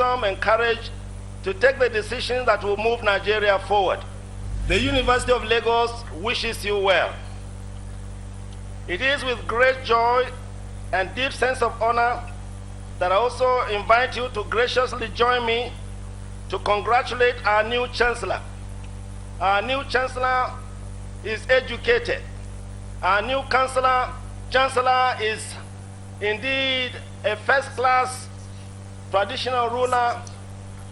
wisdom and courage to take the decisions that will move Nigeria forward. The University of Lagos wishes you well. It is with great joy and deep sense of honor that I also invite you to graciously join me to congratulate our new Chancellor. Our new Chancellor is educated. Our new Chancellor is indeed a first-class traditional ruler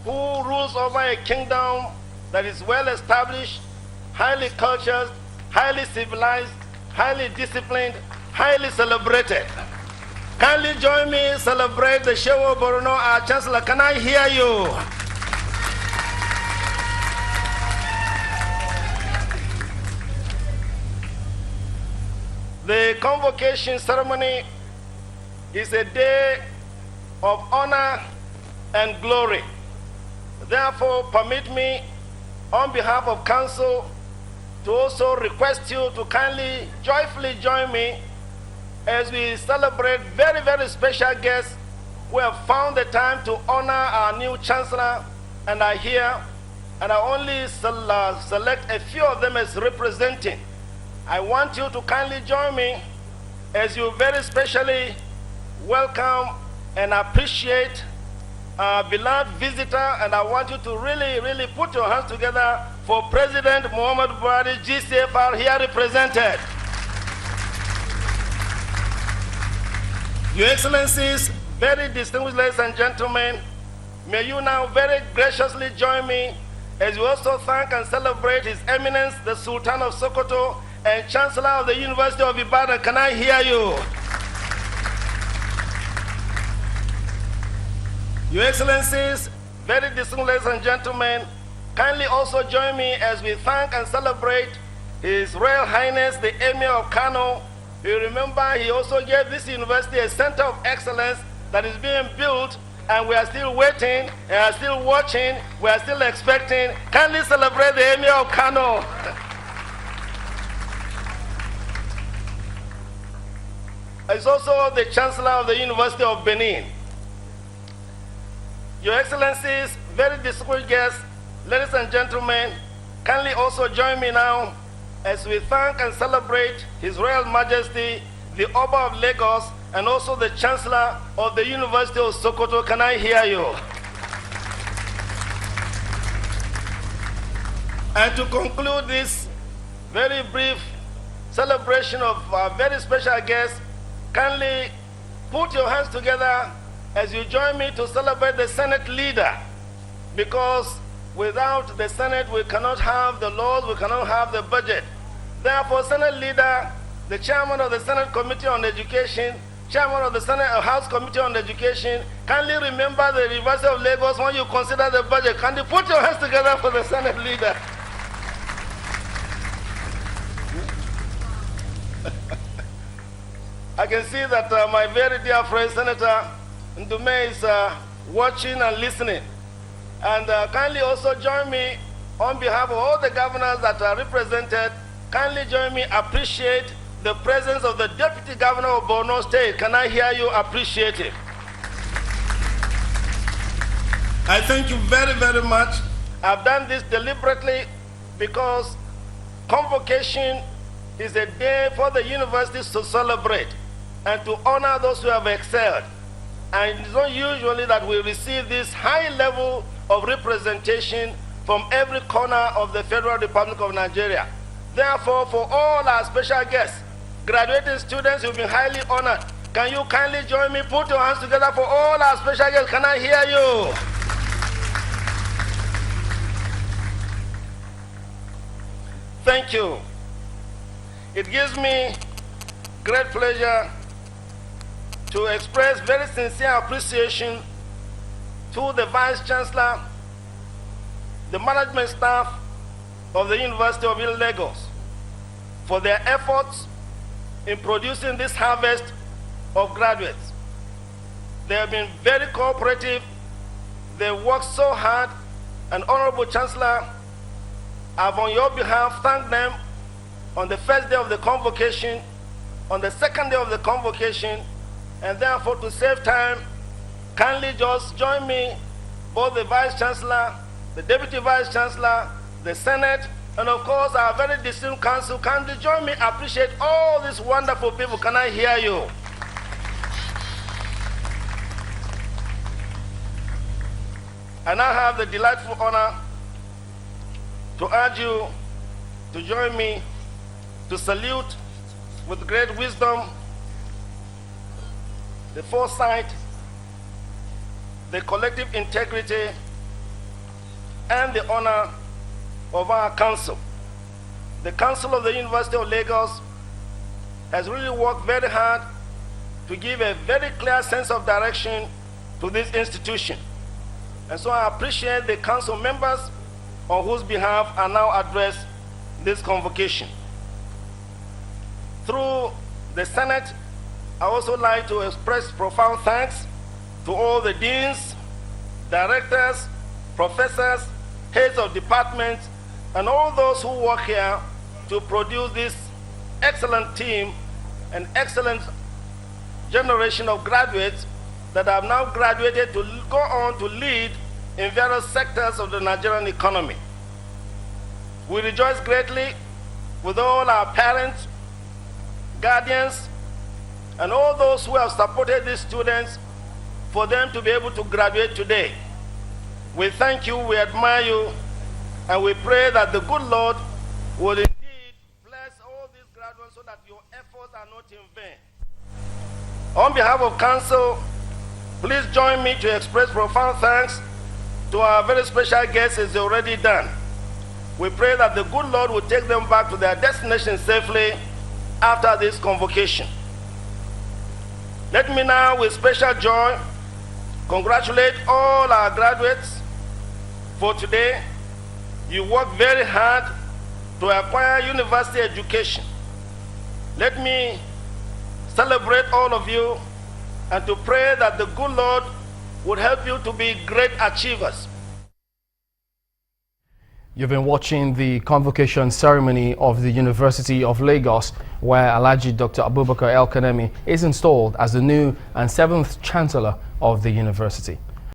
who rules over a kingdom that is well established, highly cultured, highly civilized, highly disciplined, highly celebrated. Kindly join me celebrate the Shehu Borno, our Chancellor. Can I hear you? The convocation ceremony is a day of honor and glory. Therefore, permit me, on behalf of Council, to also request you to kindly, joyfully join me as we celebrate very, very special guests who have found the time to honor our new Chancellor and are here. And I only select a few of them as representing. I want you to kindly join me as you very specially welcome and appreciate our beloved visitor, and I want you to really, really put your hands together for President Muhammad Buhari, GCFR, here represented. Your Excellencies, very distinguished ladies and gentlemen, may you now very graciously join me as we also thank and celebrate His Eminence, the Sultan of Sokoto and Chancellor of the University of Ibadan. Can I hear you? Your Excellencies, very distinguished ladies and gentlemen, kindly also join me as we thank and celebrate His Royal Highness, the Emir of Kano. You remember he also gave this university a center of excellence that is being built, and we are still waiting, and are still watching, we are still expecting. Kindly celebrate the Emir of Kano. It's also the Chancellor of the University of Benin. Your Excellencies, very distinguished guests, ladies and gentlemen, kindly also join me now as we thank and celebrate His Royal Majesty, the Oba of Lagos, and also the Chancellor of the University of Sokoto. Can I hear you? And to conclude this very brief celebration of our very special guest, kindly put your hands together as you join me to celebrate the Senate leader, because without the Senate we cannot have the laws, we cannot have the budget. Therefore, Senate leader, the chairman of the Senate Committee on Education, chairman of the Senate House Committee on Education, kindly remember the University of Lagos when you consider the budget. Kindly put your hands together for the Senate leader. I can see that my very dear friend Senator Ndume is watching and listening. And kindly also join me on behalf of all the governors that are represented. Kindly join me appreciate the presence of the Deputy Governor of Borno State. Can I hear you appreciate it? I thank you very, very much. I've done this deliberately because convocation is a day for the universities to celebrate and to honor those who have excelled. And it's not usually that we receive this high level of representation from every corner of the Federal Republic of Nigeria. Therefore, for all our special guests, graduating students, you've been highly honored. Can you kindly join me? Put your hands together for all our special guests. Can I hear you? Thank you. It gives me great pleasure to express very sincere appreciation to the Vice Chancellor, the management staff of the University of Lagos for their efforts in producing this harvest of graduates. They have been very cooperative. They worked so hard, and Honorable Chancellor, I've on your behalf thanked them on the first day of the convocation, on the second day of the convocation, and therefore to save time, kindly just join me both the Vice Chancellor, the Deputy Vice Chancellor, the Senate, and of course our very distinguished council. Can you join me? Appreciate all these wonderful people. Can I hear you? I now have the delightful honor to urge you to join me to salute with great wisdom, the foresight, the collective integrity, and the honor of our council. The Council of the University of Lagos has really worked very hard to give a very clear sense of direction to this institution. And so I appreciate the council members on whose behalf I now address this convocation. Through the Senate, I also like to express profound thanks to all the deans, directors, professors, heads of departments, and all those who work here to produce this excellent team, an excellent generation of graduates that have now graduated to go on to lead in various sectors of the Nigerian economy. We rejoice greatly with all our parents, guardians, and all those who have supported these students for them to be able to graduate today. We thank you, we admire you, and we pray that the good Lord will indeed bless all these graduates so that your efforts are not in vain. On behalf of Council, please join me to express profound thanks to our very special guests as already done. We pray that the good Lord will take them back to their destination safely after this convocation. Let me now, with special joy, congratulate all our graduates for today. You worked very hard to acquire university education. Let me celebrate all of you and to pray that the good Lord would help you to be great achievers. You've been watching the convocation ceremony of the University of Lagos, where Alhaji Dr. Abubakar El Kanemi is installed as the new and 7th Chancellor of the university.